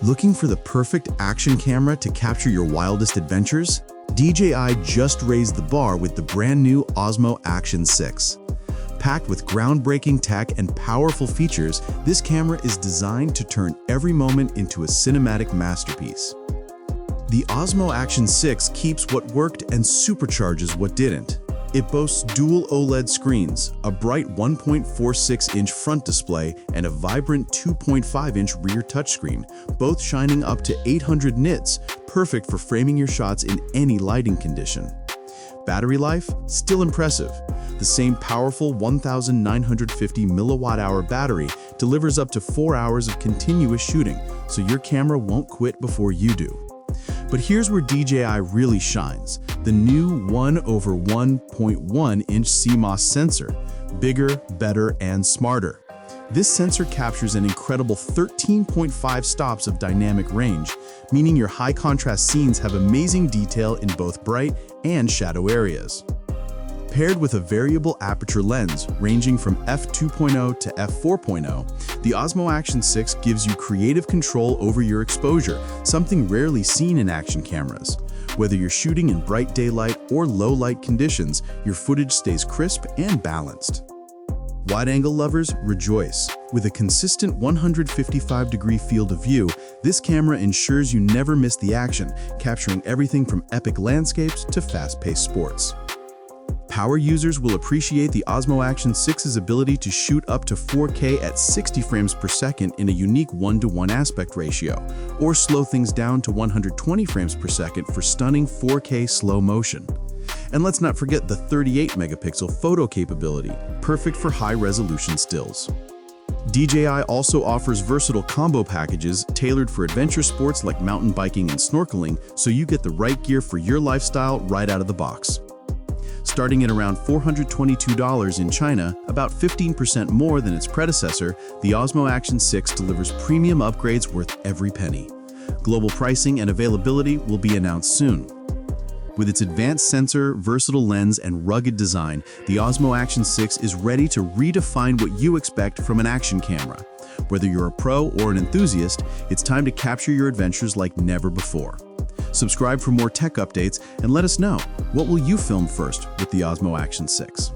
Looking for the perfect action camera to capture your wildest adventures? DJI just raised the bar with the brand new Osmo Action 6. Packed with groundbreaking tech and powerful features, this camera is designed to turn every moment into a cinematic masterpiece. The Osmo Action 6 keeps what worked and supercharges what didn't. It boasts dual OLED screens, a bright 1.46-inch front display, and a vibrant 2.5-inch rear touchscreen, both shining up to 800 nits, perfect for framing your shots in any lighting condition. Battery life? Still impressive. The same powerful 1,950 milliwatt-hour battery delivers up to 4 hours of continuous shooting, so your camera won't quit before you do. But here's where DJI really shines. The new 1/1.1-inch CMOS sensor. Bigger, better, and smarter. This sensor captures an incredible 13.5 stops of dynamic range, meaning your high-contrast scenes have amazing detail in both bright and shadow areas. Paired with a variable aperture lens ranging from f2.0 to f4.0, the Osmo Action 6 gives you creative control over your exposure, something rarely seen in action cameras. Whether you're shooting in bright daylight or low-light conditions, your footage stays crisp and balanced. Wide-angle lovers, rejoice. With a consistent 155-degree field of view, this camera ensures you never miss the action, capturing everything from epic landscapes to fast-paced sports. Power users will appreciate the Osmo Action 6's ability to shoot up to 4K at 60 frames per second in a unique 1:1 aspect ratio, or slow things down to 120 frames per second for stunning 4K slow motion. And let's not forget the 38-megapixel photo capability, perfect for high-resolution stills. DJI also offers versatile combo packages tailored for adventure sports like mountain biking and snorkeling, so you get the right gear for your lifestyle right out of the box. Starting at around $422 in China, about 15% more than its predecessor, the Osmo Action 6 delivers premium upgrades worth every penny. Global pricing and availability will be announced soon. With its advanced sensor, versatile lens, and rugged design, the Osmo Action 6 is ready to redefine what you expect from an action camera. Whether you're a pro or an enthusiast, it's time to capture your adventures like never before. Subscribe for more tech updates and let us know, what will you film first with the Osmo Action 6?